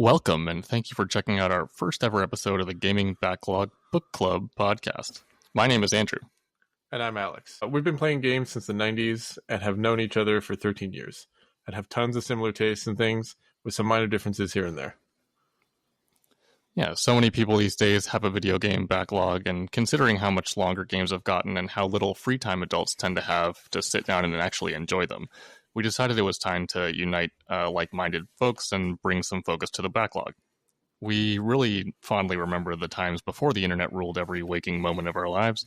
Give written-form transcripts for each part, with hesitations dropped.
Welcome, and thank you for checking out our first ever episode of the Gaming Backlog Book Club podcast. My name is Andrew. And I'm Alex. We've been playing games since the 90s and have known each other for 13 years and have tons of similar tastes and things with some minor differences here and there. Yeah, so many people these days have a video game backlog, and considering how much longer games have gotten and how little free time adults tend to have to sit down and actually enjoy them, we decided it was time to unite like-minded folks and bring some focus to the backlog. We really fondly remember the times before the internet ruled every waking moment of our lives,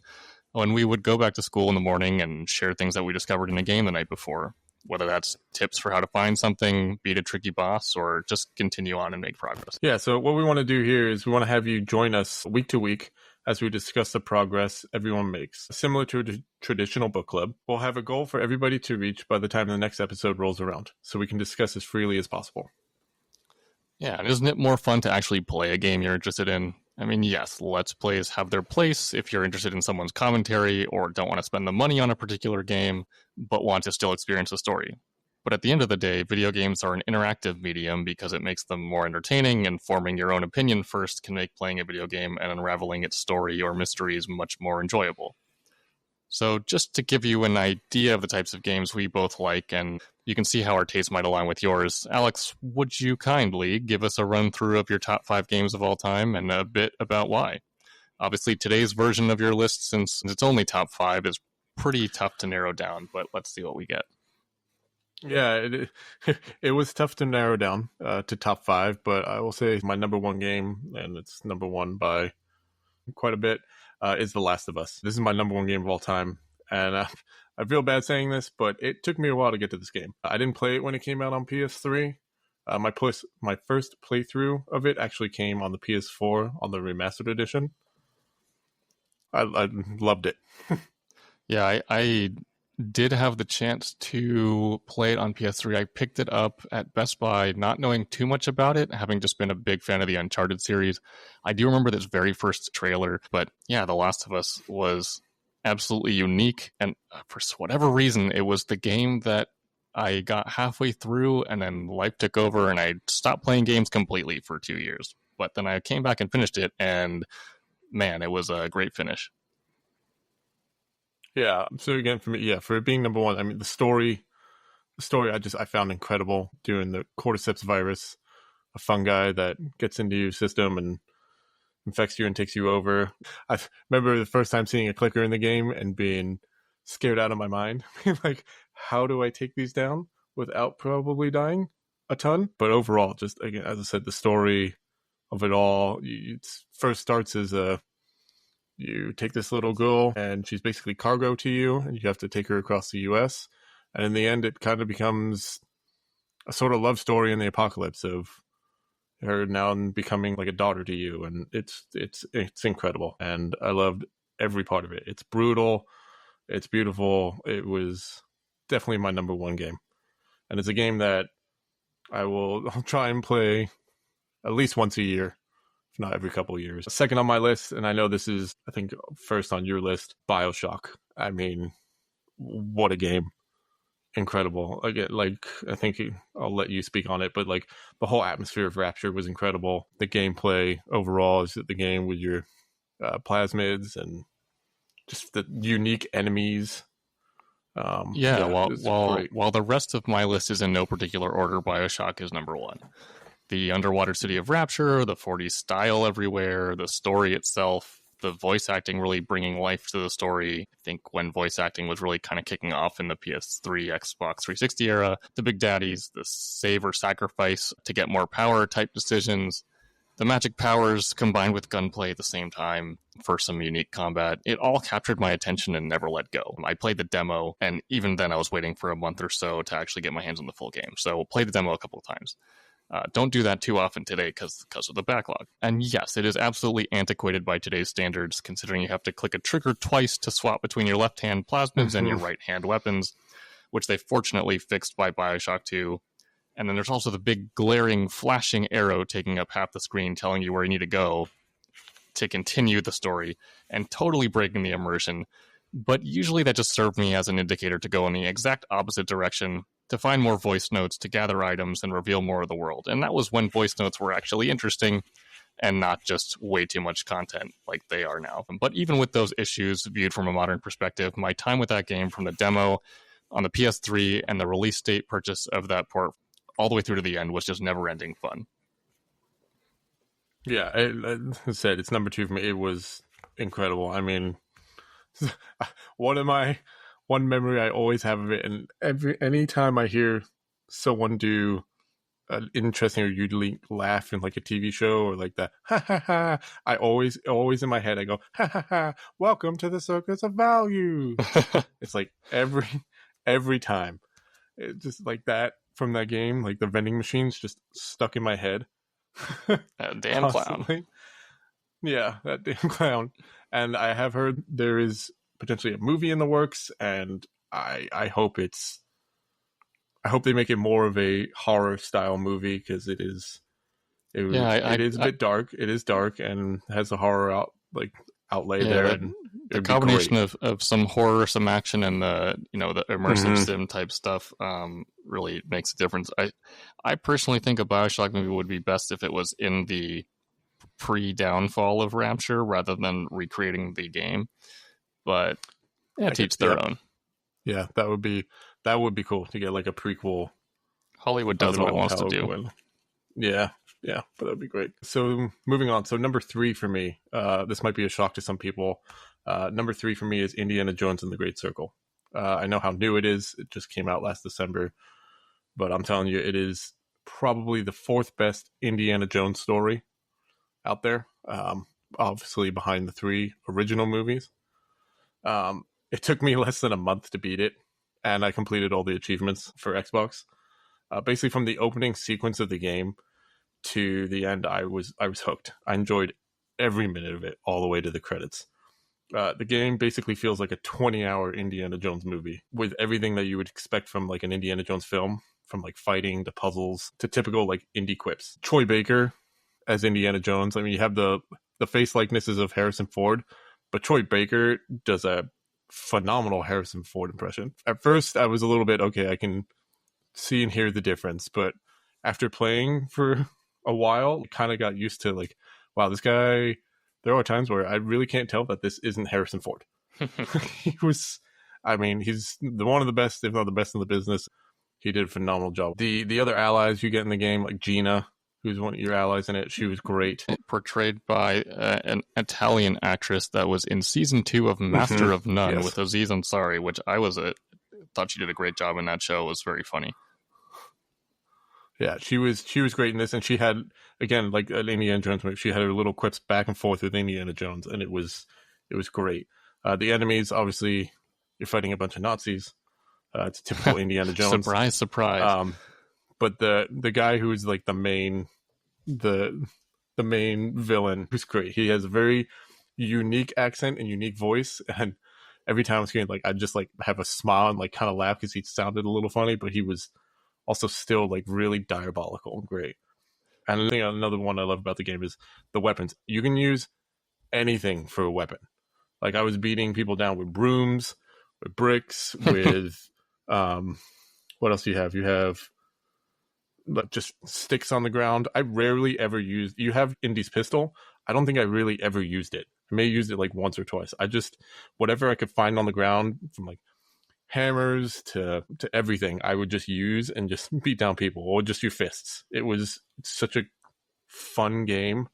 when we would go back to school in the morning and share things that we discovered in a game the night before, whether that's tips for how to find something, beat a tricky boss, or just continue on and make progress. Yeah, so what we want to do here is we want to have you join us week to week as we discuss the progress everyone makes. Similar to a traditional book club, we'll have a goal for everybody to reach by the time the next episode rolls around, so we can discuss as freely as possible. Yeah, and isn't it more fun to actually play a game you're interested in? I mean, yes, Let's Plays have their place if you're interested in someone's commentary or don't want to spend the money on a particular game, but want to still experience the story. But at the end of the day, video games are an interactive medium because it makes them more entertaining, and forming your own opinion first can make playing a video game and unraveling its story or mysteries much more enjoyable. So just to give you an idea of the types of games we both like, and you can see how our tastes might align with yours, Alex, would you kindly give us a run-through of your top 5 games of all time and a bit about why? Obviously, today's version of your list, since it's only top 5, is pretty tough to narrow down, but let's see what we get. Yeah, it was tough to narrow down to top 5, but I will say my number one game, and it's number one by quite a bit, is The Last of Us. This is my number one game of all time, and I feel bad saying this, but it took me a while to get to this game. I didn't play it when it came out on PS3. My first playthrough of it actually came on the PS4 on the remastered edition. I loved it. Yeah, I did have the chance to play it on PS3. I picked it up at Best Buy, not knowing too much about it, having just been a big fan of the Uncharted series. I do remember this very first trailer, but yeah, The Last of Us was absolutely unique, and for whatever reason, it was the game that I got halfway through, and then life took over, and I stopped playing games completely for 2 years. But then I came back and finished it, and man, it was a great finish. Yeah, so again, for me, yeah, for it being number one, I mean, the story I found incredible. Doing the cordyceps virus, a fungi that gets into your system and infects you and takes you over. I remember the first time seeing a clicker in the game and being scared out of my mind. Like, how do I take these down without probably dying a ton? But overall, just again, as I said, the story of it all, it first starts as you take this little girl and she's basically cargo to you, and you have to take her across the US. And in the end, it kind of becomes a sort of love story in the apocalypse of her now becoming like a daughter to you. And it's incredible. And I loved every part of it. It's brutal. It's beautiful. It was definitely my number one game. And it's a game that I'll try and play at least once a year, if not every couple of years. Second on my list, and I know this is, I think, first on your list, BioShock. I mean, what a game. Incredible. Again, like, I think I'll let you speak on it, but like the whole atmosphere of Rapture was incredible. The gameplay overall is the game with your plasmids and just the unique enemies. While the rest of my list is in no particular order, BioShock is number one. The underwater city of Rapture, the 40s style everywhere, the story itself, the voice acting really bringing life to the story. I think when voice acting was really kind of kicking off in the PS3, Xbox 360 era, the big daddies, the save or sacrifice to get more power type decisions, the magic powers combined with gunplay at the same time for some unique combat. It all captured my attention and never let go. I played the demo, and even then I was waiting for a month or so to actually get my hands on the full game. So played the demo a couple of times. Don't do that too often today because of the backlog. And yes, it is absolutely antiquated by today's standards, considering you have to click a trigger twice to swap between your left-hand plasmids and your right-hand weapons, which they fortunately fixed by BioShock 2. And then there's also the big glaring flashing arrow taking up half the screen telling you where you need to go to continue the story and totally breaking the immersion. But usually that just served me as an indicator to go in the exact opposite direction to find more voice notes, to gather items, and reveal more of the world. And that was when voice notes were actually interesting and not just way too much content like they are now. But even with those issues viewed from a modern perspective, my time with that game from the demo on the PS3 and the release date purchase of that port all the way through to the end was just never-ending fun. Yeah, I said it's number 2 for me. It was incredible. I mean, one memory I always have of it, and any time I hear someone do an interesting or unique laugh in like a TV show or like that, ha ha ha, I always in my head I go, ha ha ha, welcome to the circus of value. It's like every time, it just like that from that game, like the vending machines just stuck in my head. That damn clown. Yeah, that damn clown. And I have heard there is potentially a movie in the works, and I hope they make it more of a horror style movie, because it is a bit dark. It is dark and has a horror outlay there. And the combination of some horror, some action, and the immersive sim type stuff really makes a difference. I personally think a BioShock movie would be best if it was in the pre-downfall of Rapture rather than recreating the game. But teach their own. Yeah, that would be cool to get like a prequel. Hollywood does what it wants to do. Yeah, but that would be great. So moving on. So number 3 for me, this might be a shock to some people. Number 3 for me is Indiana Jones and the Great Circle. I know how new it is. It just came out last December. But I'm telling you, it is probably the 4th best Indiana Jones story out there. Obviously behind the 3 original movies. It took me less than a month to beat it, and I completed all the achievements for Xbox. Basically, from the opening sequence of the game to the end, I was hooked. I enjoyed every minute of it, all the way to the credits. The game basically feels like a 20-hour Indiana Jones movie, with everything that you would expect from like an Indiana Jones film, from like fighting to puzzles to typical like indie quips. Troy Baker as Indiana Jones. I mean, you have the face likenesses of Harrison Ford, but Troy Baker does a phenomenal Harrison Ford impression. At first, I was a little bit, okay, I can see and hear the difference, but after playing for a while, kind of got used to like, wow, this guy, there are times where I really can't tell that this isn't Harrison Ford. He's one of the best, if not the best in the business. He did a phenomenal job. The other allies you get in the game, like Gina, who's one of your allies in it, she was great. Portrayed by an Italian actress that was in season 2 of Master of None with Aziz Ansari, which thought she did a great job in that show. It was very funny. Yeah, she was great in this, and she had, again, like an Indiana Jones movie, she had her little quips back and forth with Indiana Jones, and it was great. The enemies, obviously, you're fighting a bunch of Nazis. It's typical Indiana Jones. Surprise. But the guy who is like the main villain, who's great. He has a very unique accent and unique voice, and every time I'm screaming, like I just like have a smile and like kind of laugh because he sounded a little funny, but he was also still like really diabolical and great. And I think another one I love about the game is the weapons. You can use anything for a weapon. Like I was beating people down with brooms, with bricks, with what else do you have? You have just sticks on the ground. I rarely ever used. You have Indy's pistol. I don't think I really ever used it. I may have used it like once or twice. I just, whatever I could find on the ground, from like hammers to everything, I would just use and just beat down people, or just your fists. It was such a fun game,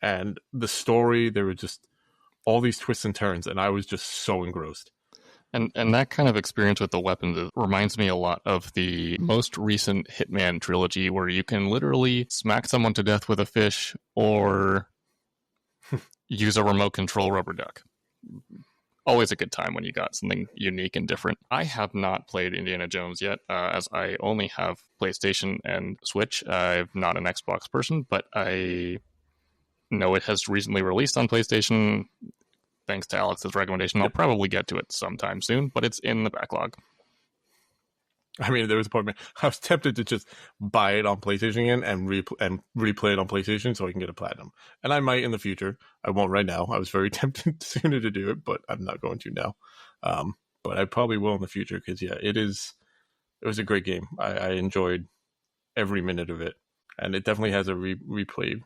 and the story, there were just all these twists and turns, and I was just so engrossed. And that kind of experience with the weapons reminds me a lot of the most recent Hitman trilogy, where you can literally smack someone to death with a fish or use a remote control rubber duck. Always a good time when you got something unique and different. I have not played Indiana Jones yet, as I only have PlayStation and Switch. I'm not an Xbox person, but I know it has recently released on PlayStation. Thanks to Alex's recommendation, I'll probably get to it sometime soon, but it's in the backlog. I mean, there was a point where I was tempted to just buy it on PlayStation again and replay it on PlayStation so I can get a platinum. And I might in the future. I won't right now. I was very tempted sooner to do it, but I'm not going to now. But I probably will in the future because, yeah, it is it was a great game. I enjoyed every minute of it, and it definitely has a replay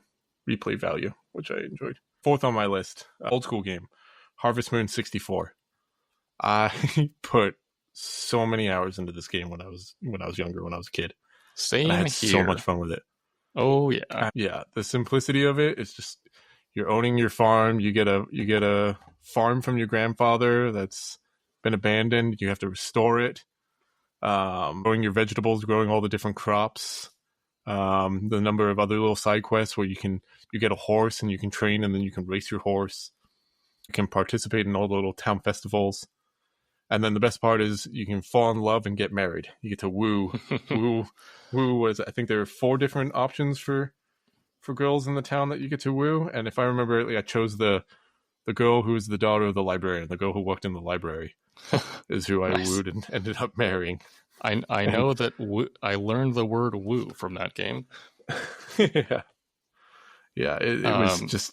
value, which I enjoyed. Fourth on my list, old school game, Harvest Moon 64. I put so many hours into this game when I was younger, when I was a kid. Same I had here. so much fun with it. Oh yeah, yeah. The simplicity of it is just you're owning your farm. You get a farm from your grandfather that's been abandoned. You have to restore it. Growing your vegetables, growing all the different crops. The number of other little side quests where you get a horse and you can train, and then you can race your horse. You can participate in all the little town festivals. And then the best part is you can fall in love and get married. You get to woo. I think there are 4 different options for girls in the town that you get to woo. And if I remember rightly, I chose the girl who's the daughter of the librarian, the girl who worked in the library is who I wooed and ended up marrying. I know that I learned the word woo from that game. Yeah. It was just...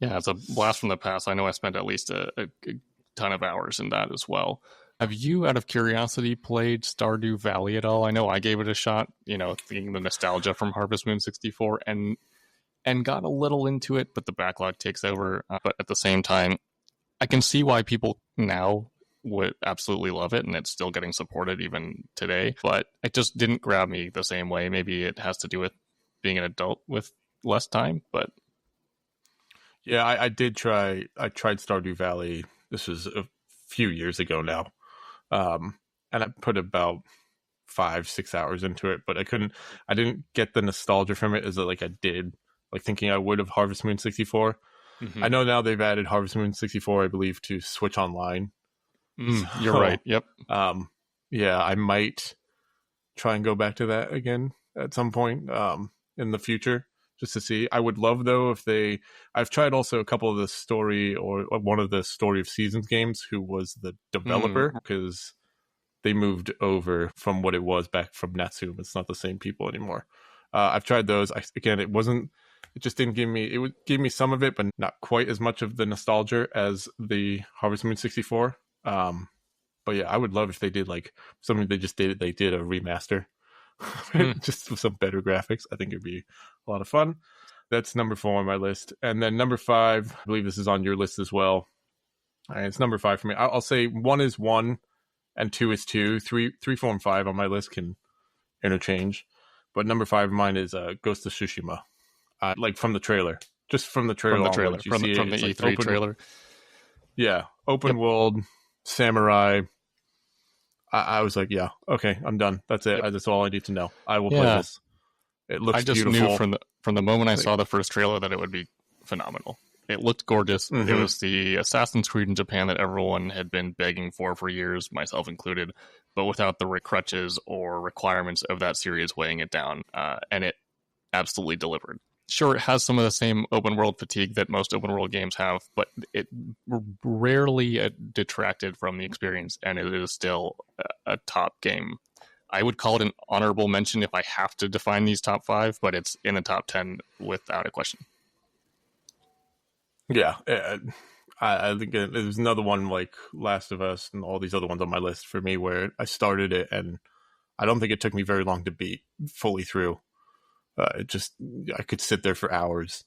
Yeah, it's a blast from the past. I know I spent at least a ton of hours in that as well. Have you, out of curiosity, played Stardew Valley at all? I know I gave it a shot, thinking the nostalgia from Harvest Moon 64, and got a little into it, but the backlog takes over. But at the same time, I can see why people now would absolutely love it, and it's still getting supported even today. But it just didn't grab me the same way. Maybe it has to do with being an adult with less time, but... Yeah, I did try. I tried Stardew Valley. This was a few years ago now. And I put about 5-6 hours into it, but I didn't get the nostalgia from it as like I did, like thinking I would of Harvest Moon 64. Mm-hmm. I know now they've added Harvest Moon 64, I believe, to Switch Online. You're right. Yep. Yeah, I might try and go back to that again at some point in the future, just to see. I would love, though, if I've tried also a couple of the story, or one of the Story of Seasons games, who was the developer, because they moved over from what it was back from Natsume. It's not the same people anymore. I've tried those. It just didn't give me... It would give me some of it, but not quite as much of the nostalgia as the Harvest Moon 64. But yeah, I would love if they did like something they just did. They did a remaster, just with some better graphics. I think it'd be a lot of fun. That's number 4 on my list, and then number 5. I believe this is on your list as well. And it's number 5 for me. I'll say 1 is 1, and 2 is 2. 3, 4, and 5 on my list can interchange, but number 5 of mine is Ghost of Tsushima. Like from the trailer, just from the trailer, from the E3 trailer. Yeah, open world. Samurai. I was like, yeah, okay, I'm done. That's it. That's all I need to know. I will play this. It looks beautiful. I just knew from the moment I saw the first trailer that it would be phenomenal. It looked gorgeous. Mm-hmm. It was the Assassin's Creed in Japan that everyone had been begging for years, myself included, but without the crutches or requirements of that series weighing it down. And it absolutely delivered. Sure, it has some of the same open world fatigue that most open world games have, but it rarely detracted from the experience, and it is still a top game. I would call it an honorable mention if I have to define these top 5, but it's in the top 10 without a question. Yeah, I think there's another one like Last of Us and all these other ones on my list for me where I started it, and I don't think it took me very long to beat fully through. I could sit there for hours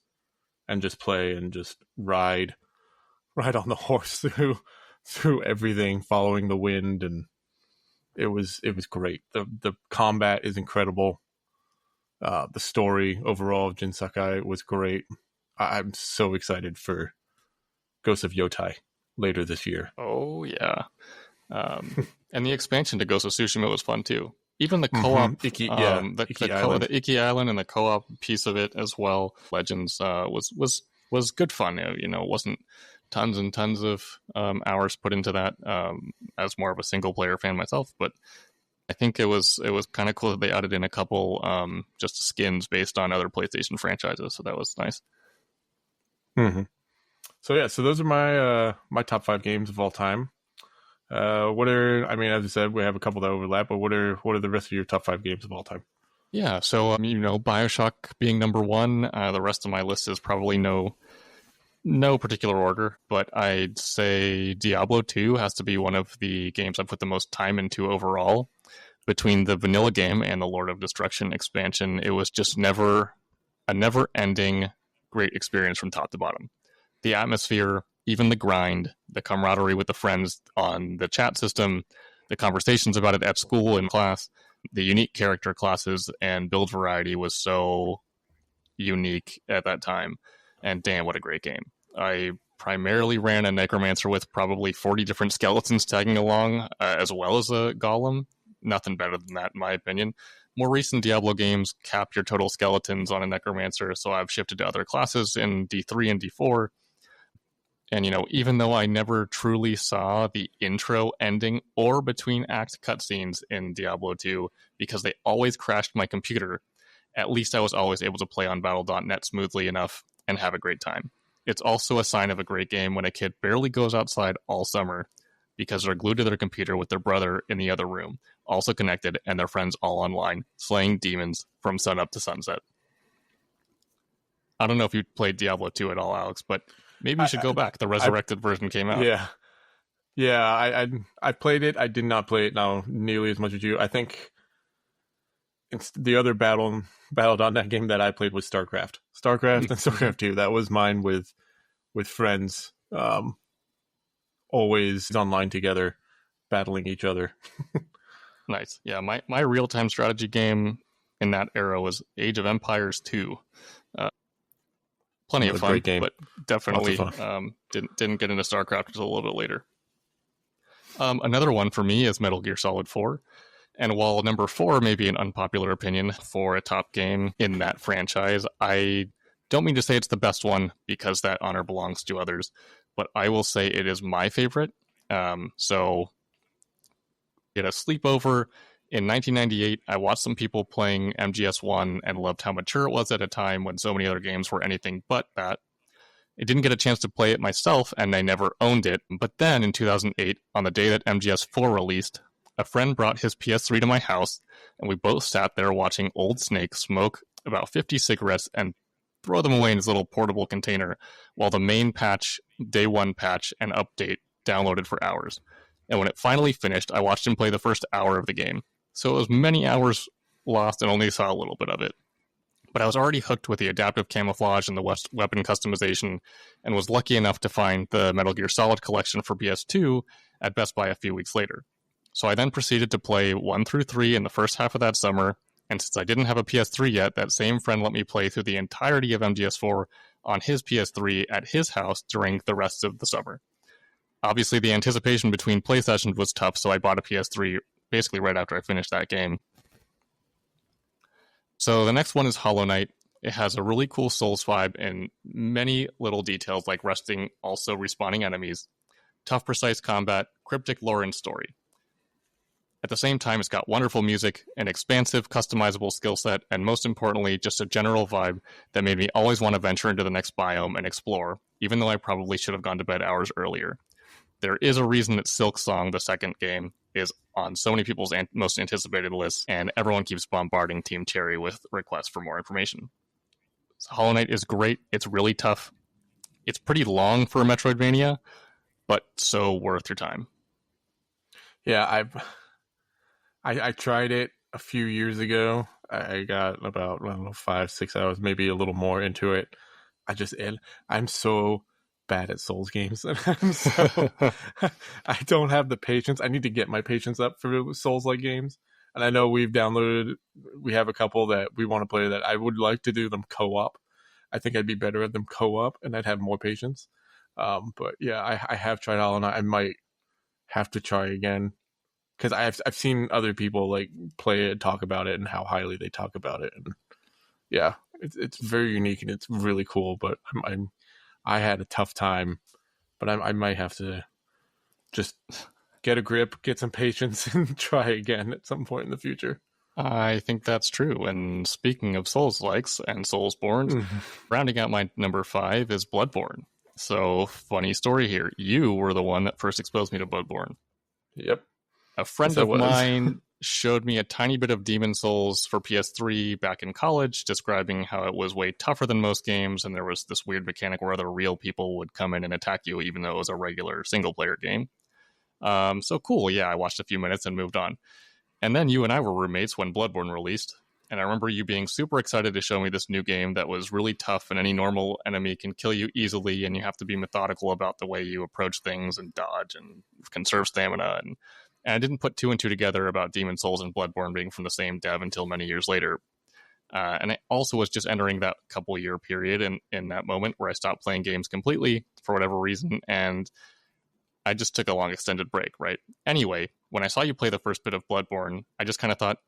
and just play and just ride on the horse through everything, following the wind, and it was great. The combat is incredible. The story overall of Jin Sakai was great. I'm so excited for Ghost of Yotai later this year. Oh yeah, and the expansion to Ghost of Tsushima was fun too. Even the co-op, the Iki Island and the co-op piece of it as well. Legends was good fun. It wasn't tons and tons of hours put into that as more of a single player fan myself, but I think it was kind of cool that they added in a couple just skins based on other PlayStation franchises. So that was nice. Mm-hmm. So those are my top 5 games of all time. As I said, we have a couple that overlap, but what are the rest of your top 5 games of all time? Yeah, so BioShock being number 1, the rest of my list is probably no particular order, but I'd say Diablo 2 has to be one of the games I've put the most time into overall. between the vanilla game and the Lord of Destruction expansion, it was just never a never-ending great experience from top to bottom. The atmosphere, even the grind, the camaraderie with the friends on the chat system, the conversations about it at school and class, the unique character classes and build variety was so unique at that time. And damn, what a great game. I primarily ran a Necromancer with probably 40 different skeletons tagging along, as well as a Golem. Nothing better than that, in my opinion. More recent Diablo games cap your total skeletons on a Necromancer, so I've shifted to other classes in D3 and D4. And, even though I never truly saw the intro ending or between act cutscenes in Diablo 2 because they always crashed my computer, at least I was always able to play on Battle.net smoothly enough and have a great time. It's also a sign of a great game when a kid barely goes outside all summer because they're glued to their computer with their brother in the other room, also connected, and their friends all online, slaying demons from sunup to sunset. I don't know if you played Diablo 2 at all, Alex, but maybe you should go back. The resurrected version came out. Yeah. I played it. I did not play it now nearly as much as you. I think it's the other Battle.net game that I played was StarCraft and StarCraft 2. That was mine with friends. Always online together, battling each other. Nice. Yeah, my real-time strategy game in that era was Age of Empires 2. Plenty of fun, game. But definitely didn't get into StarCraft until a little bit later. Another one for me is Metal Gear Solid 4. And while number 4 may be an unpopular opinion for a top game in that franchise, I don't mean to say it's the best one because that honor belongs to others, but I will say it is my favorite. So at a sleepover in 1998, I watched some people playing MGS1 and loved how mature it was at a time when so many other games were anything but that. I didn't get a chance to play it myself, and I never owned it. But then in 2008, on the day that MGS4 released, a friend brought his PS3 to my house, and we both sat there watching Old Snake smoke about 50 cigarettes and throw them away in his little portable container while the main patch, day one patch, and update downloaded for hours. And when it finally finished, I watched him play the first hour of the game. So it was many hours lost and only saw a little bit of it. But I was already hooked with the adaptive camouflage and the weapon customization, and was lucky enough to find the Metal Gear Solid collection for PS2 at Best Buy a few weeks later. So I then proceeded to play 1 through 3 in the first half of that summer, and since I didn't have a PS3 yet, that same friend let me play through the entirety of MGS4 on his PS3 at his house during the rest of the summer. Obviously, the anticipation between play sessions was tough, so I bought a PS3 basically right after I finished that game. So the next one is Hollow Knight. It has a really cool Souls vibe and many little details like resting, also respawning enemies, tough, precise combat, cryptic lore, and story. At the same time, it's got wonderful music, an expansive, customizable skill set, and most importantly, just a general vibe that made me always want to venture into the next biome and explore, even though I probably should have gone to bed hours earlier. There is a reason that Silk Song, the second game, is on so many people's most anticipated lists, and everyone keeps bombarding Team Cherry with requests for more information. So Hollow Knight is great. It's really tough. It's pretty long for a Metroidvania, but so worth your time. Yeah, I tried it a few years ago. I got about 5-6 hours, maybe a little more into it. I'm so bad at Souls games. I don't have the patience. I need to get my patience up for Souls-like games. And I know we have a couple that we want to play that I would like to do them co-op. I think I'd be better at them co-op, and I'd have more patience. But yeah, I have tried Hollow Knight. I might have to try again, because I've seen other people like play it, talk about it, and how highly they talk about it. And yeah, it's very unique and it's really cool. But I had a tough time, but I might have to just get a grip, get some patience, and try again at some point in the future. I think that's true. And speaking of Souls-likes and Soulsborne, rounding out my number 5 is Bloodborne. So, funny story here. You were the one that first exposed me to Bloodborne. Yep. A friend of mine showed me a tiny bit of Demon Souls for PS3 back in college, describing how it was way tougher than most games, and there was this weird mechanic where other real people would come in and attack you, even though it was a regular single-player game. So cool, yeah, I watched a few minutes and moved on. And then you and I were roommates when Bloodborne released. And I remember you being super excited to show me this new game that was really tough, and any normal enemy can kill you easily, and you have to be methodical about the way you approach things and dodge and conserve stamina. And I didn't put two and two together about Demon Souls and Bloodborne being from the same dev until many years later. And I also was just entering that couple year period in that moment where I stopped playing games completely for whatever reason, and I just took a long extended break, right? Anyway, when I saw you play the first bit of Bloodborne, I just kind of thought,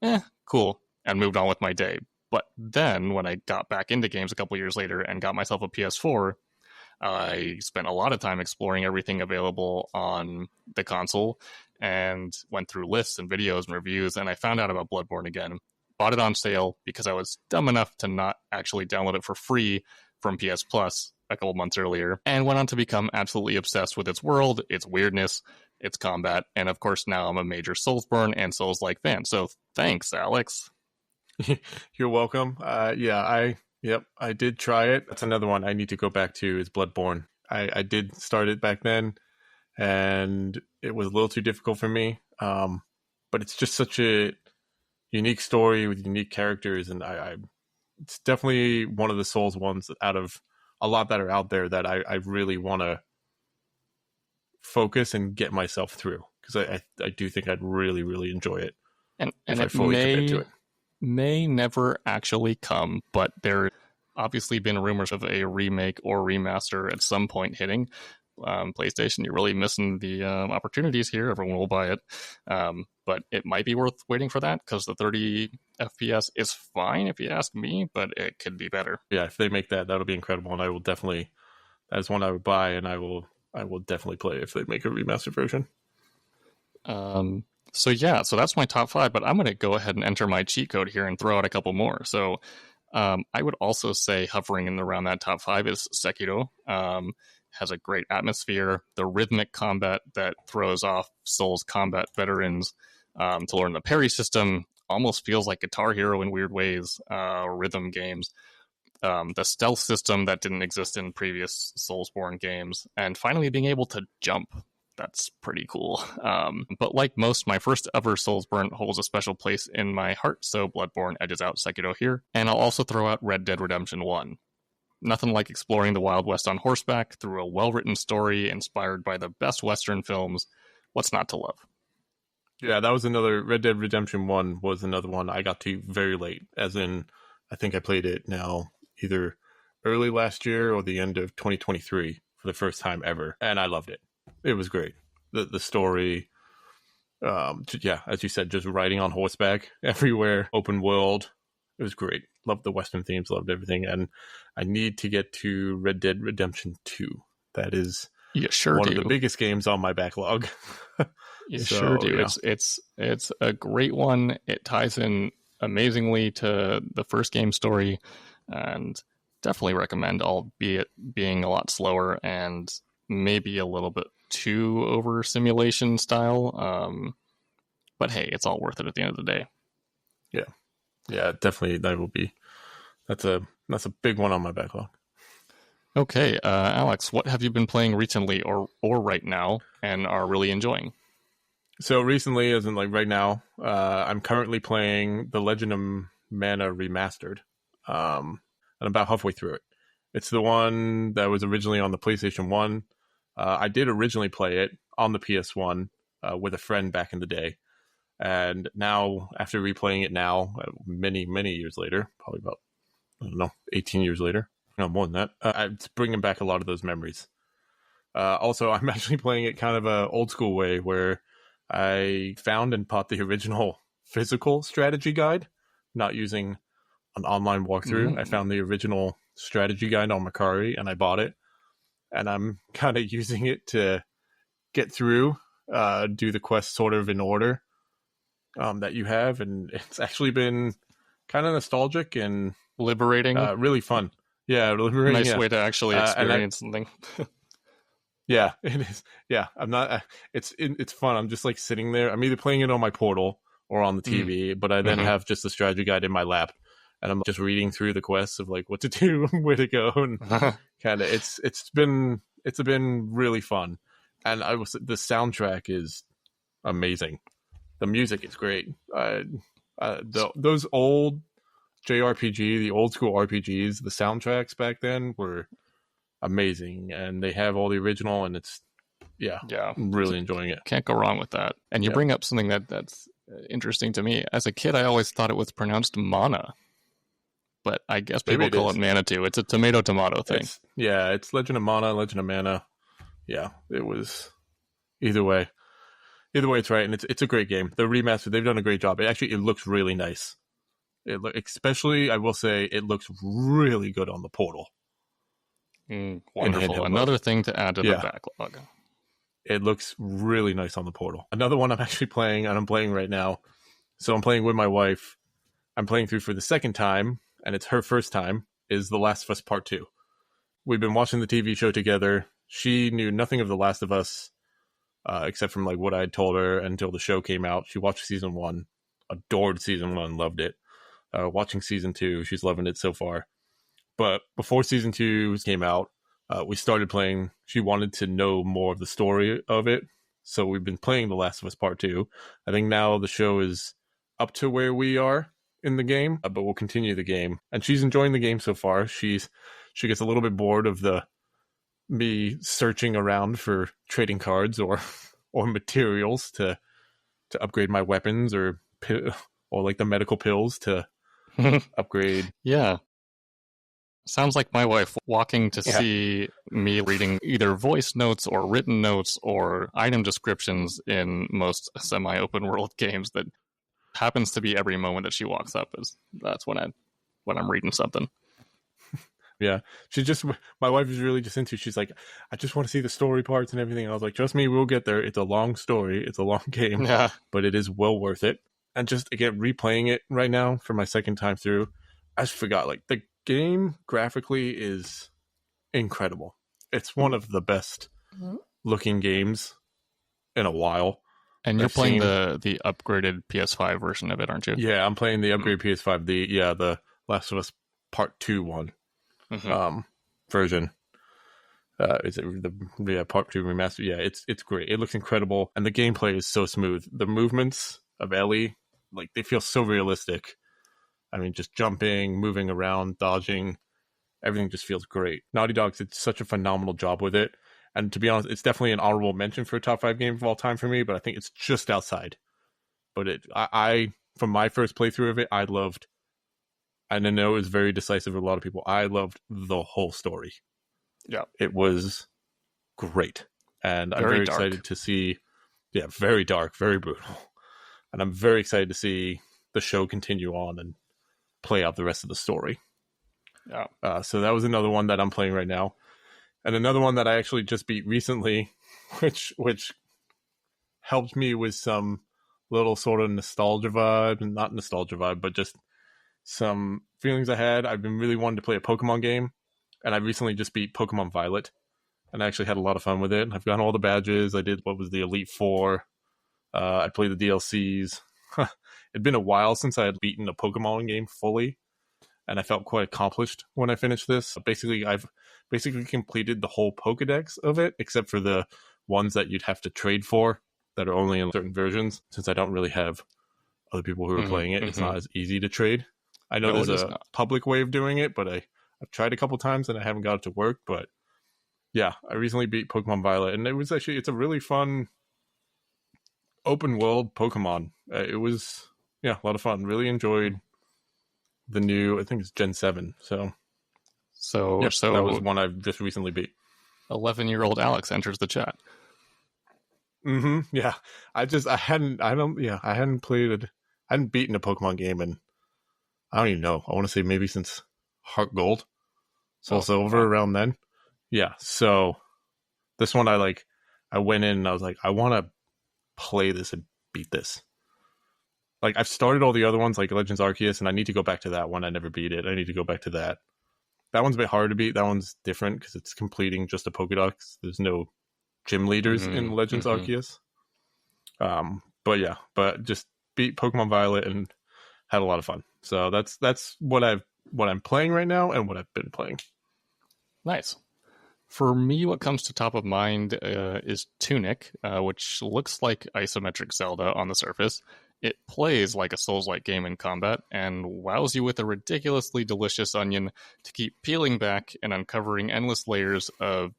cool, and moved on with my day. But then when I got back into games a couple years later and got myself a PS4, I spent a lot of time exploring everything available on the console and went through lists and videos and reviews, and I found out about Bloodborne again. Bought it on sale because I was dumb enough to not actually download it for free from PS Plus a couple months earlier, and went on to become absolutely obsessed with its world, its weirdness, its combat, and of course now I'm a major Soulsborne and Souls-like fan. So thanks, Alex. You're welcome. I did try it. That's another one I need to go back to is Bloodborne. I did start it back then, and it was a little too difficult for me. But it's just such a unique story with unique characters, and it's definitely one of the Souls ones out of a lot that are out there that I really want to focus and get myself through, because I do think I'd really, really enjoy it. And I fully commit to it. May never actually come, but there obviously been rumors of a remake or remaster at some point hitting PlayStation. You're really missing the opportunities here. Everyone will buy it, but it might be worth waiting for that, because the 30 FPS is fine if you ask me, but it could be better. Yeah, if they make that'll be incredible, and I will definitely, that is one I would buy, and I will definitely play if they make a remastered version. So that's my top 5, but I'm going to go ahead and enter my cheat code here and throw out a couple more. So I would also say hovering in around that top 5 is Sekiro. Has a great atmosphere, the rhythmic combat that throws off Souls combat veterans to learn the parry system. Almost feels like Guitar Hero in weird ways, rhythm games. The stealth system that didn't exist in previous Soulsborne games, and finally being able to jump. That's pretty cool. But like most, my first ever Soulsborne holds a special place in my heart, so Bloodborne edges out Sekiro here. And I'll also throw out Red Dead Redemption 1. Nothing like exploring the Wild West on horseback through a well-written story inspired by the best Western films. What's not to love? Yeah, that was another, Red Dead Redemption 1 was another one I got to very late, as in, I think I played it now either early last year or the end of 2023 for the first time ever, and I loved it. It was great. The story, as you said, just riding on horseback everywhere, open world. It was great. Loved the Western themes, loved everything, and I need to get to Red Dead Redemption 2. That is one of the biggest games on my backlog. You sure do. Yeah. It's a great one. It ties in amazingly to the first game story, and definitely recommend, albeit being a lot slower and maybe a little bit too over simulation style. But hey, it's all worth it at the end of the day. Yeah, definitely. That's a big one on my backlog. Okay, Alex, what have you been playing recently or right now and are really enjoying? So recently, as in like right now, I'm currently playing The Legend of Mana Remastered. And I'm about halfway through it. It's the one that was originally on the PlayStation 1. I did originally play it on the PS1 with a friend back in the day. And now, after replaying it now, many, many years later, probably about, 18 years later, no, more than that, it's bringing back a lot of those memories. Also, I'm actually playing it kind of a old school way, where I found and bought the original physical strategy guide, not using an online walkthrough. I found the original strategy guide on Macari, and I bought it. And I'm kind of using it to get through, do the quest sort of in order that you have. And it's actually been kind of nostalgic and liberating. Really fun. Yeah, liberating. Nice way to actually experience something. Yeah, it is. Yeah, I'm not. It's fun. I'm just like sitting there. I'm either playing it on my Portal or on the TV, but I then have just the strategy guide in my lap, and I'm just reading through the quests of like what to do, where to go, and kind of. It's been really fun, and the soundtrack is amazing. The music is great. Those old JRPG, the old school RPGs, the soundtracks back then were amazing, and they have all the original, and it's I'm really enjoying it. Can't go wrong with that. And you bring up something that's interesting to me. As a kid, I always thought it was pronounced mana, but I guess people call it Manitou. It's a tomato thing. It's Legend of Mana, Legend of Mana. Yeah, it was either way. Either way, it's right, and it's a great game. The remaster, they've done a great job. It looks really nice. Especially, I will say, it looks really good on the Portal. Wonderful. Another thing to add to the backlog. It looks really nice on the Portal. Another one I'm actually playing, and I'm playing right now. So I'm playing with my wife. I'm playing through for the second time, and it's her first time, is The Last of Us Part 2. We've been watching the TV show together. She knew nothing of The Last of Us, except from like what I had told her until the show came out. She watched season 1, adored season 1, loved it. Watching season 2, she's loving it so far. But before season 2 came out, we started playing. She wanted to know more of the story of it, so we've been playing The Last of Us Part 2. I think now the show is up to where we are in the game, but we'll continue the game. And she's enjoying the game so far. She gets a little bit bored of me searching around for trading cards or materials to upgrade my weapons or like the medical pills to upgrade. Yeah. Sounds like my wife walking to see me reading either voice notes or written notes or item descriptions in most semi-open world games. That happens to be every moment that she walks up. That's when I'm reading something. Yeah, my wife is really just into. She's like, I just want to see the story parts and everything. And I was like, trust me, we'll get there. It's a long story. It's a long game, but it is well worth it. And just again, replaying it right now for my second time through, I just forgot, like, the game graphically is incredible. It's one of the best looking games in a while. And you're playing the upgraded PS5 version of it, aren't you? Yeah, I'm playing the upgraded PS5, the Last of Us Part 2 one. Version. Is it the Part 2 remaster? Yeah, it's great. It looks incredible, and the gameplay is so smooth. The movements of Ellie, like, they feel so realistic. I mean, just jumping, moving around, dodging, everything just feels great. Naughty Dog did such a phenomenal job with it, and to be honest, it's definitely an honorable mention for a top 5 game of all time for me, but I think it's just outside. But I from my first playthrough of it, I loved, and I know it was very decisive for a lot of people, I loved the whole story. Yeah. It was great. And I'm very excited to see, very dark, very brutal. And I'm very excited to see the show continue on and play out the rest of the story. Yeah. So that was another one that I'm playing right now. And another one that I actually just beat recently, which helped me with some little sort of nostalgia vibe, and not nostalgia vibe, but just some feelings I had. I've been really wanting to play a Pokemon game, and I recently just beat Pokemon Violet, and I actually had a lot of fun with it. I've gotten all the badges. I did what was the Elite Four. I played the DLCs. It'd been a while since I had beaten a Pokemon game fully, and I felt quite accomplished when I finished this. I've basically completed the whole Pokedex of it, except for the ones that you'd have to trade for that are only in certain versions. Since I don't really have other people who are playing it, it's not as easy to trade. I know there's a public way of doing it, but I've tried a couple times and I haven't got it to work. But yeah, I recently beat Pokemon Violet, and it's a really fun open world Pokemon. It was a lot of fun. Really enjoyed the new, I think it's Gen 7. So that was one I've just recently beat. 11-year-old Alex enters the chat. Yeah. I hadn't beaten a Pokemon game in, I don't even know. I want to say maybe since Heart Gold, Soul Silver, around then. Yeah. So this one I went in and I was like, I want to play this and beat this. Like, I've started all the other ones, like Legends Arceus, and I need to go back to that one. I never beat it. I need to go back to that. That one's a bit hard to beat. That one's different because it's completing just a Pokédex. There's no gym leaders in Legends Arceus. But just beat Pokemon Violet and had a lot of fun. So that's what I'm playing right now and what I've been playing. Nice. For me, what comes to top of mind is Tunic, which looks like isometric Zelda on the surface. It plays like a Souls-like game in combat and wows you with a ridiculously delicious onion to keep peeling back and uncovering endless layers of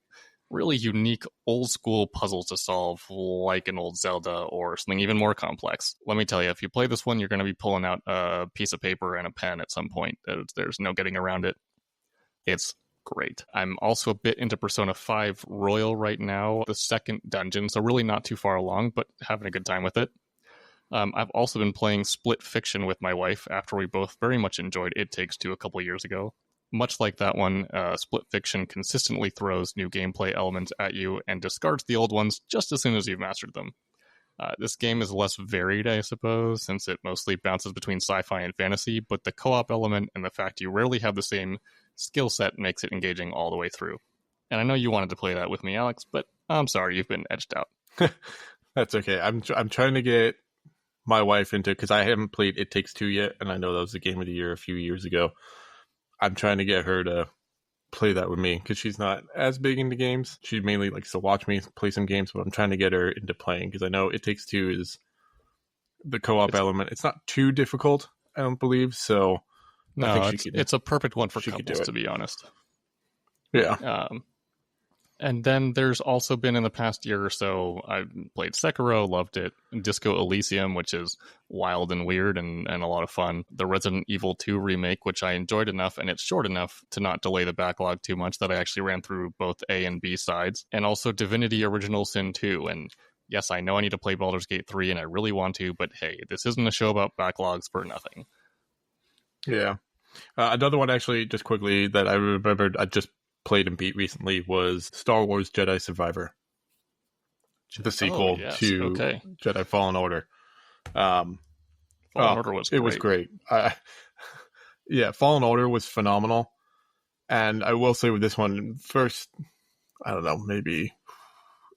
really unique old-school puzzles to solve, like an old Zelda or something even more complex. Let me tell you, if you play this one, you're going to be pulling out a piece of paper and a pen at some point. There's no getting around it. It's great. I'm also a bit into Persona 5 Royal right now, the second dungeon, so really not too far along, but having a good time with it. I've also been playing Split Fiction with my wife after we both very much enjoyed It Takes Two a couple years ago. Much like that one, Split Fiction consistently throws new gameplay elements at you and discards the old ones just as soon as you've mastered them. This game is less varied, I suppose, since it mostly bounces between sci-fi and fantasy, but the co-op element and the fact you rarely have the same skill set makes it engaging all the way through. And I know you wanted to play that with me, Alex, but I'm sorry, you've been edged out. That's okay. I'm trying to get my wife into, because I haven't played It Takes Two yet, and I know that was the game of the year a few years ago. I'm trying to get her to play that with me because she's not as big into games. She mainly likes to watch me play some games, but I'm trying to get her into playing because I know It Takes Two is the co-op element. It's not too difficult, I don't believe. So no, I think it's a perfect one for couples, to be honest. Yeah. And then there's also been in the past year or so, I've played Sekiro, loved it. Disco Elysium, which is wild and weird and a lot of fun. The Resident Evil 2 remake, which I enjoyed enough, and it's short enough to not delay the backlog too much, that I actually ran through both A and B sides. And also Divinity Original Sin 2. And yes, I know I need to play Baldur's Gate 3, and I really want to, but hey, this isn't a show about backlogs for nothing. Yeah. Another one, actually, just quickly, that I remembered I just played and beat recently was Star Wars Jedi Survivor, the sequel to Jedi Fallen Order. Fallen Order was great. It was great. Fallen Order was phenomenal. And I will say with this one, first, I don't know, maybe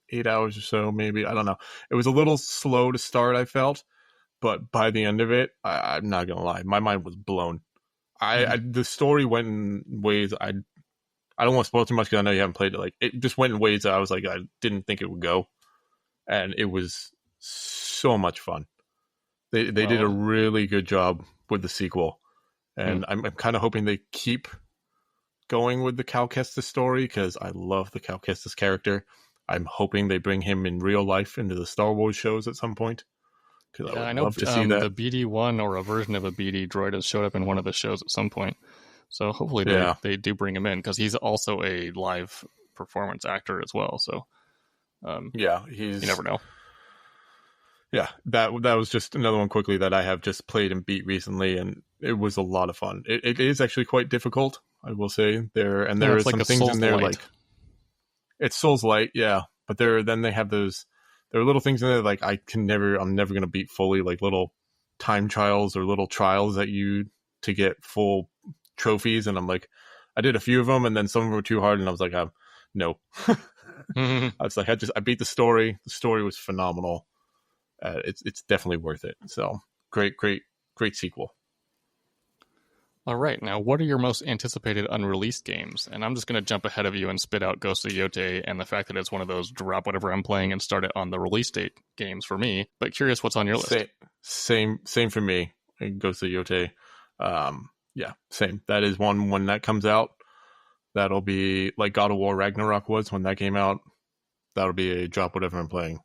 8 hours or so, maybe, I don't know. It was a little slow to start, I felt, but by the end of it, I'm not going to lie, my mind was blown. The story went in ways I don't want to spoil too much because I know you haven't played it. Like, it just went in ways that I was like, I didn't think it would go. And it was so much fun. They did a really good job with the sequel. And I'm kind of hoping they keep going with the Cal Kestis story because I love the Cal Kestis character. I'm hoping they bring him in real life into the Star Wars shows at some point. I know love to see that. The BD-1 or a version of a BD droid has showed up in one of the shows at some point. So hopefully they do bring him in because he's also a live performance actor as well. So you never know. Yeah, that was just another one quickly that I have just played and beat recently, and it was a lot of fun. It is actually quite difficult, I will say. There is some things in there like it's Souls light, yeah. But then they have those. There are little things in there like I'm never going to beat fully, like little time trials or little trials that you to get full trophies, and I'm like, I did a few of them, and then some of them were too hard, and I was like, no. I was like, I beat the story. The story was phenomenal. It's definitely worth it. So great sequel. All right, now what are your most anticipated unreleased games? And I'm just going to jump ahead of you and spit out Ghost of Yote and the fact that it's one of those drop whatever I'm playing and start it on the release date games for me. But curious what's on your list. Same for me. Ghost of Yote. Yeah, same. That is one when that comes out. That'll be like God of War Ragnarok was when that came out. That'll be a drop whatever I'm playing,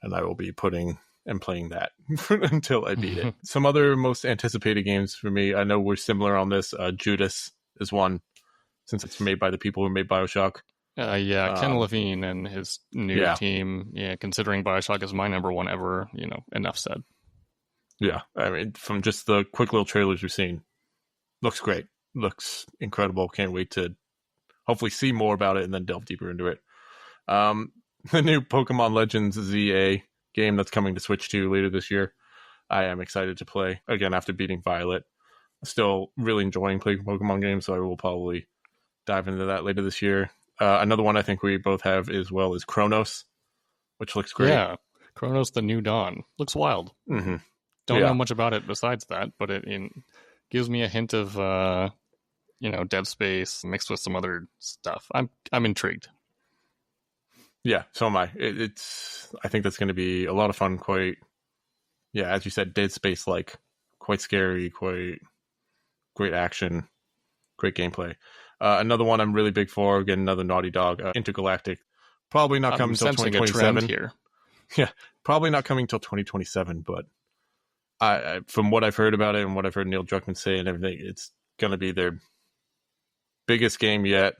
and I will be playing that until I beat it. Some other most anticipated games for me, I know we're similar on this. Judas is one, since it's made by the people who made BioShock. Ken Levine and his new team. Yeah, considering BioShock is my number one ever, enough said. Yeah, I mean, from just the quick little trailers we've seen, looks great. Looks incredible. Can't wait to hopefully see more about it and then delve deeper into it. The new Pokemon Legends ZA game that's coming to Switch 2 later this year. I am excited to play again after beating Violet. Still really enjoying playing Pokemon games, so I will probably dive into that later this year. Another one I think we both have as well is Chronos, which looks great. Yeah, Chronos: The New Dawn looks wild. Mm-hmm. Don't know much about it besides that, but it gives me a hint of Dead Space mixed with some other stuff. I'm intrigued. Yeah, so am I. I think that's going to be a lot of fun. Quite, yeah, as you said, Dead Space like, quite scary, quite great action, great gameplay. Another one I'm really big for, again, another Naughty Dog, Intergalactic. Probably not coming until sensing a trend 2027. here. Yeah, probably not coming until 2027, but I from what I've heard about it and what I've heard Neil Druckmann say and everything, it's going to be their biggest game yet.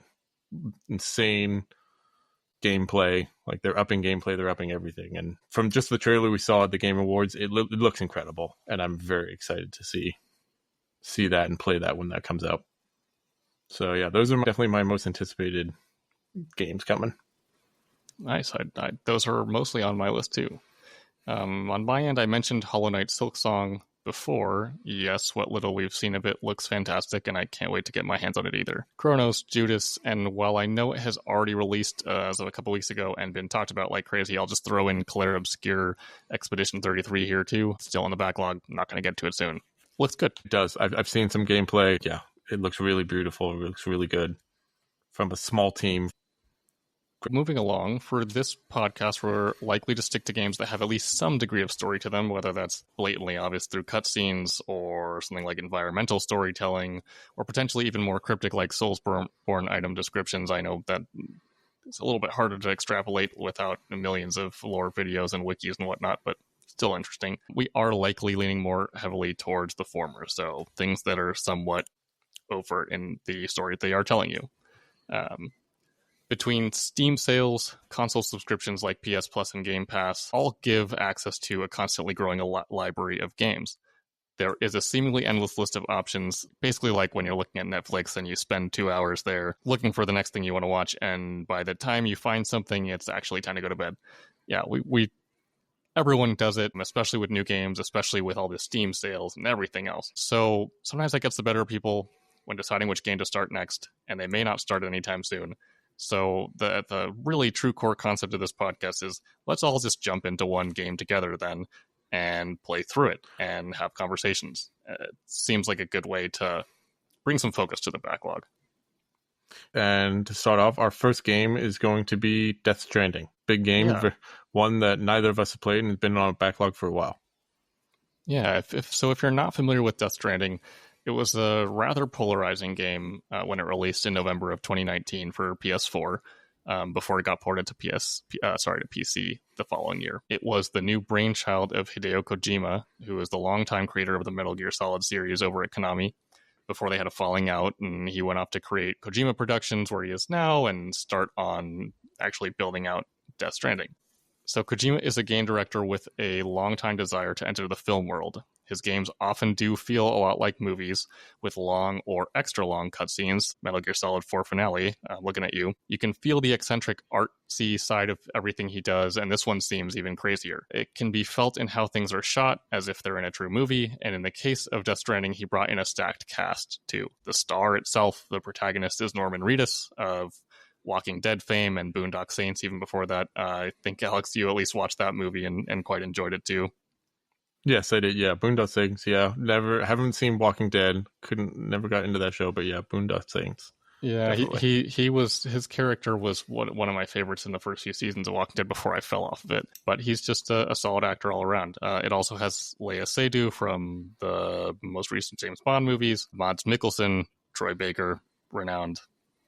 Insane gameplay. Like, they're upping gameplay, they're upping everything. And from just the trailer we saw at the Game Awards, it looks incredible. And I'm very excited to see that and play that when that comes out. So yeah, those are definitely my most anticipated games coming. Nice. Those are mostly on my list too. On my end, I mentioned Hollow Knight Silksong before. Yes, what little we've seen of it looks fantastic, and I can't wait to get my hands on it either. Chronos, Judas, and while I know it has already released as of a couple weeks ago and been talked about like crazy, I'll just throw in Claire Obscure Expedition 33 here too. Still in the backlog. Not going to get to it soon. Looks good. It does. I've seen some gameplay. Yeah, it looks really beautiful. It looks really good from a small team. Moving along, for this podcast, we're likely to stick to games that have at least some degree of story to them, whether that's blatantly obvious through cutscenes or something like environmental storytelling, or potentially even more cryptic like Soulsborne item descriptions. I know that it's a little bit harder to extrapolate without millions of lore videos and wikis and whatnot, but still interesting. We are likely leaning more heavily towards the former, so things that are somewhat overt in the story they are telling you. Between Steam sales, console subscriptions like PS Plus and Game Pass all give access to a constantly growing library of games. There is a seemingly endless list of options, basically like when you're looking at Netflix and you spend 2 hours there looking for the next thing you want to watch, and by the time you find something, it's actually time to go to bed. Yeah, everyone does it, especially with new games, especially with all the Steam sales and everything else. So sometimes that gets the better of people when deciding which game to start next, and they may not start anytime soon. So the really true core concept of this podcast is let's all just jump into one game together then and play through it and have conversations. It seems like a good way to bring some focus to the backlog. And to start off, our first game is going to be Death Stranding. Big game, one that neither of us have played and has been on a backlog for a while. Yeah, if you're not familiar with Death Stranding, it was a rather polarizing game when it released in November of 2019 for PS4, before it got ported to PC the following year. It was the new brainchild of Hideo Kojima, who is the longtime creator of the Metal Gear Solid series over at Konami, before they had a falling out, and he went off to create Kojima Productions, where he is now, and start on actually building out Death Stranding. So Kojima is a game director with a long-time desire to enter the film world. His games often do feel a lot like movies, with long or extra long cutscenes. Metal Gear Solid 4 finale, looking at you. You can feel the eccentric artsy side of everything he does, and this one seems even crazier. It can be felt in how things are shot, as if they're in a true movie, and in the case of Death Stranding, he brought in a stacked cast, too. The star itself, the protagonist, is Norman Reedus of Walking Dead fame and Boondock Saints even before that. I think, Alex, you at least watched that movie and quite enjoyed it too. Yes, I did. Yeah, Boondock Saints. Yeah, haven't seen Walking Dead. Never got into that show, but yeah, Boondock Saints. Yeah, his character was one of my favorites in the first few seasons of Walking Dead before I fell off of it. But he's just a solid actor all around. It also has Lea Seydoux from the most recent James Bond movies, Mads Mikkelsen, Troy Baker, renowned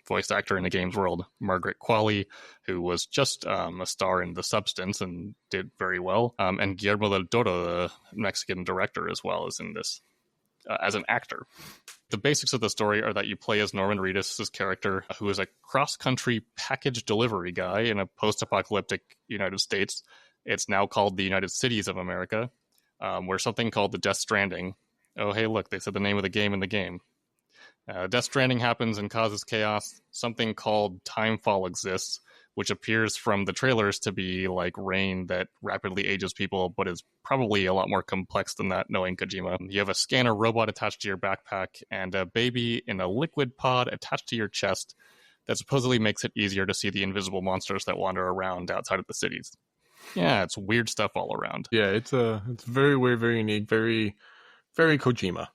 voice actor in the games world, Margaret Qualley, who was just a star in The Substance and did very well, and Guillermo del Toro, the Mexican director, as well, as in this as an actor. The basics of the story are that you play as Norman Reedus' character, who is a cross-country package delivery guy in a post-apocalyptic United States. It's now called the United Cities of America, where something called the Death Stranding. Oh, hey, look, they said the name of the game in the game. Death Stranding happens and causes chaos. Something called Timefall exists, which appears from the trailers to be like rain that rapidly ages people, but is probably a lot more complex than that, knowing Kojima. You have a scanner robot attached to your backpack and a baby in a liquid pod attached to your chest that supposedly makes it easier to see the invisible monsters that wander around outside of the cities. Yeah, it's weird stuff all around. Yeah, it's very weird, very unique, very, very Kojima.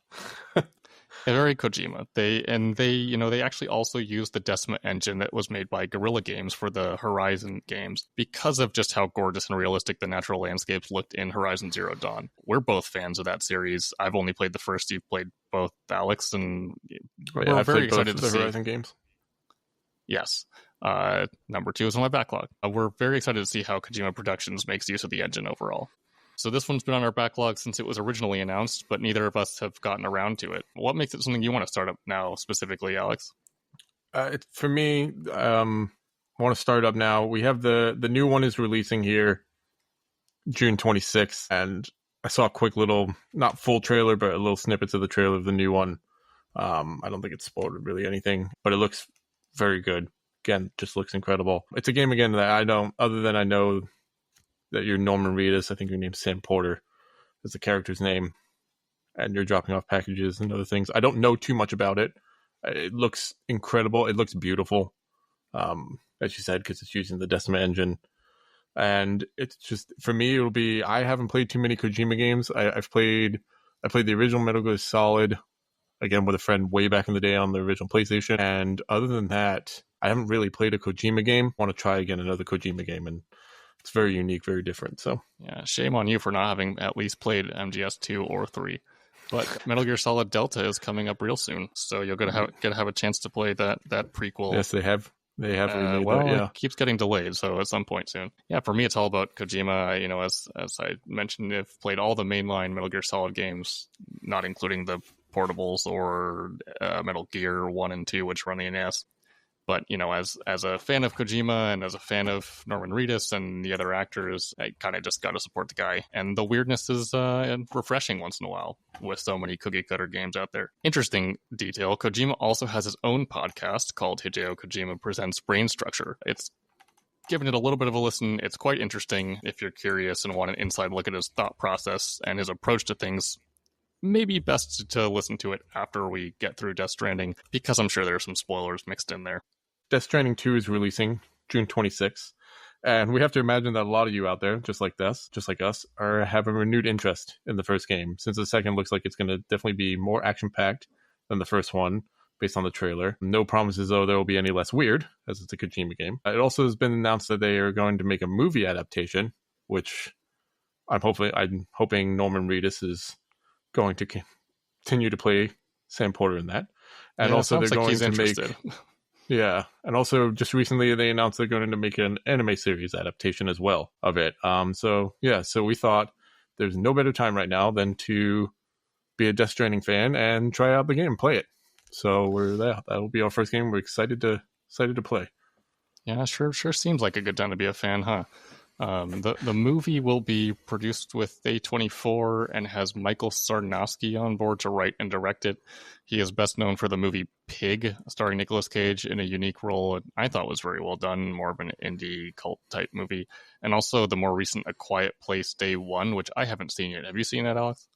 Very Kojima. They actually also used the Decima engine that was made by Guerrilla Games for the Horizon games because of just how gorgeous and realistic the natural landscapes looked in Horizon Zero Dawn. We're both fans of that series. I've only played the first. You've played both, Alex, and we're very excited to see Horizon games. Yes. Number 2 is on my backlog. We're very excited to see how Kojima Productions makes use of the engine overall. So this one's been on our backlog since it was originally announced, but neither of us have gotten around to it. What makes it something you want to start up now specifically, Alex? For me, I want to start up now. We have the new one is releasing here June 26th, and I saw a quick little, not full trailer, but a little snippets of the trailer of the new one. I don't think it's spoiled really anything, but it looks very good. Again, just looks incredible. It's a game, again, that I don't, other than I know that you're Norman Reedus, I think your name's Sam Porter is the character's name, and you're dropping off packages and other things. I don't know too much about it. It looks incredible. It looks beautiful, as you said, because it's using the Decima engine. And it's just, for me, it'll be, I haven't played too many Kojima games. I played the original Metal Gear Solid, again, with a friend way back in the day on the original PlayStation. And other than that, I haven't really played a Kojima game. I want to try again another Kojima game, and it's very unique, very different. So yeah, shame on you for not having at least played MGS 2 or 3. But Metal Gear Solid Delta is coming up real soon, so you're gonna have a chance to play that prequel. Yes, they have. They have remade that, yeah. It keeps getting delayed, so at some point soon. Yeah, for me, it's all about Kojima. As I mentioned, I've played all the mainline Metal Gear Solid games, not including the portables or Metal Gear 1 and 2, which run the NES. But, as a fan of Kojima and as a fan of Norman Reedus and the other actors, I kind of just got to support the guy. And the weirdness is refreshing once in a while with so many cookie-cutter games out there. Interesting detail, Kojima also has his own podcast called Hideo Kojima Presents Brain Structure. It's given it a little bit of a listen. It's quite interesting if you're curious and want an inside look at his thought process and his approach to things. Maybe best to listen to it after we get through Death Stranding, because I'm sure there's some spoilers mixed in there. Death Stranding 2 is releasing June 26th, and we have to imagine that a lot of you out there, just like us, have a renewed interest in the first game, since the second looks like it's going to definitely be more action-packed than the first one, based on the trailer. No promises, though, there will be any less weird, as it's a Kojima game. It also has been announced that they are going to make a movie adaptation, which I'm hoping Norman Reedus is going to continue to play Sam Porter in that. And also they're going to make... Yeah, and also just recently they announced they're going to make an anime series adaptation as well of it. So we thought there's no better time right now than to be a Death Stranding fan and try out the game and play it. So we're there. That'll be our first game. We're excited to play. Yeah, sure seems like a good time to be a fan, huh? The movie will be produced with A24 and has Michael Sarnowski on board to write and direct it. He is best known for the movie Pig, starring Nicolas Cage in a unique role I thought was very well done, more of an indie cult type movie. And also the more recent A Quiet Place Day One, which I haven't seen yet. Have you seen that, Alex?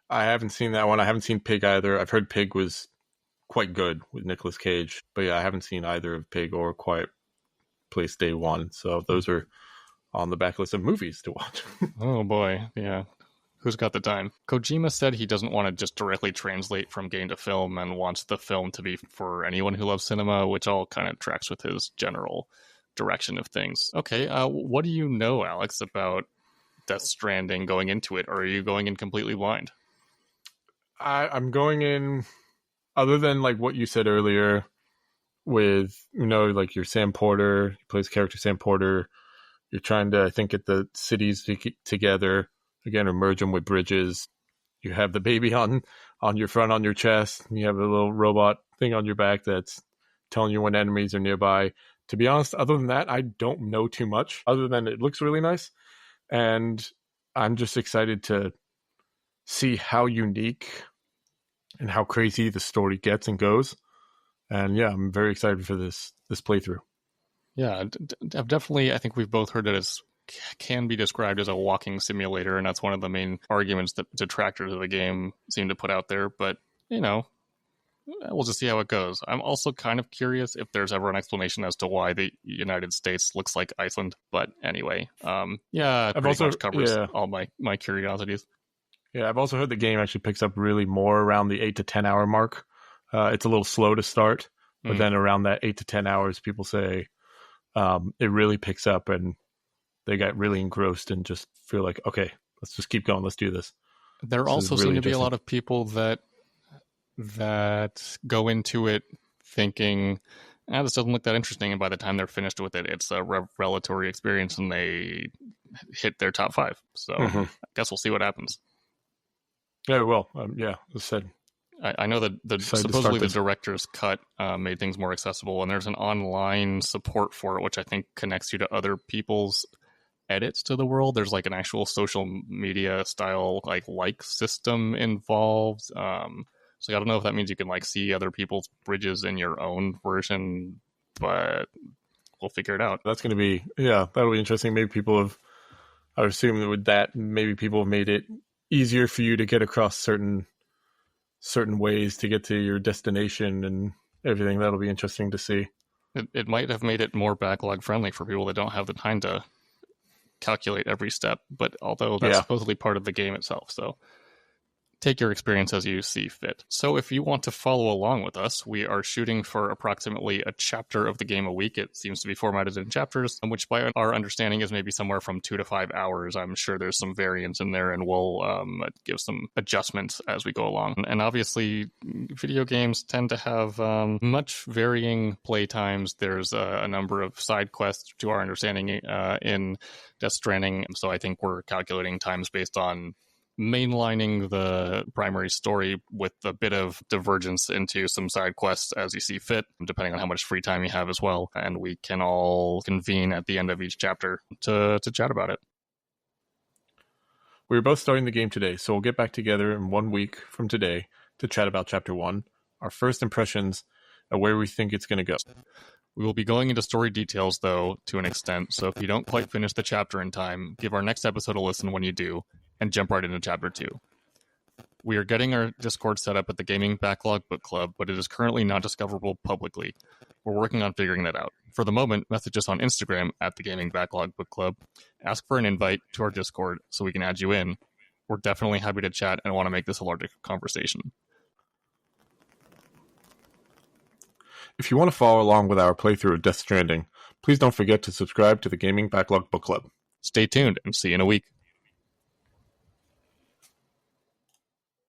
I haven't seen that one. I haven't seen Pig either. I've heard Pig was quite good with Nicolas Cage. But yeah, I haven't seen either of Pig or Quiet Place Day One. So those are on the backlist of movies to watch. Oh boy, yeah. Who's got the time? Kojima said he doesn't want to just directly translate from game to film and wants the film to be for anyone who loves cinema, which all kind of tracks with his general direction of things. Okay, what do you know, Alex, about Death Stranding going into it, or are you going in completely blind? I'm going in, other than like what you said earlier with, like your Sam Porter, he plays character Sam Porter, you're trying to, I think, get the cities together, again, or merge them with bridges. You have the baby on your front, on your chest. You have a little robot thing on your back that's telling you when enemies are nearby. To be honest, other than that, I don't know too much, other than it looks really nice. And I'm just excited to see how unique and how crazy the story gets and goes. And yeah, I'm very excited for this playthrough. Yeah, definitely. I think we've both heard that it can be described as a walking simulator, and that's one of the main arguments that detractors of the game seem to put out there. But, we'll just see how it goes. I'm also kind of curious if there's ever an explanation as to why the United States looks like Iceland. But anyway, I've also much covers all my curiosities. Yeah, I've also heard the game actually picks up really more around the 8 to 10 hour mark it's a little slow to start, but then around that 8 to 10 hours, people say it really picks up, and they got really engrossed and just feel like, okay, let's just keep going. Let's do this. There also seem to be a lot of people that go into it thinking, this doesn't look that interesting, and by the time they're finished with it, it's a revelatory experience, and they hit their top 5. So I guess we'll see what happens. Yeah, well, as I said, I know that supposedly the director's cut made things more accessible, and there's an online support for it, which I think connects you to other people's edits to the world. There's like an actual social media style like system involved. So I don't know if that means you can like see other people's bridges in your own version, but we'll figure it out. That's going to be, that'll be interesting. Maybe I would assume that with that, maybe people have made it easier for you to get across certain ways to get to your destination and everything. That'll be interesting to see. It might have made it more backlog friendly for people that don't have the time to calculate every step, but although that's supposedly part of the game itself, so take your experience as you see fit. So if you want to follow along with us, we are shooting for approximately a chapter of the game a week. It seems to be formatted in chapters, which by our understanding is maybe somewhere from 2 to 5 hours. I'm sure there's some variance in there, and we'll give some adjustments as we go along. And obviously, video games tend to have much varying play times. There's a number of side quests, to our understanding, in Death Stranding. So I think we're calculating times based on mainlining the primary story with a bit of divergence into some side quests as you see fit, depending on how much free time you have as well. And we can all convene at the end of each chapter to chat about it. We're both starting the game today, so we'll get back together in 1 week from today to chat about Chapter 1, our first impressions, and where we think it's going to go. We will be going into story details, though, to an extent, so if you don't quite finish the chapter in time, give our next episode a listen when you do, and jump right into Chapter 2. We are getting our Discord set up at the Gaming Backlog Book Club, but it is currently not discoverable publicly. We're working on figuring that out. For the moment, message us on Instagram at the Gaming Backlog Book Club. Ask for an invite to our Discord so we can add you in. We're definitely happy to chat and want to make this a larger conversation. If you want to follow along with our playthrough of Death Stranding, please don't forget to subscribe to the Gaming Backlog Book Club. Stay tuned and see you in a week.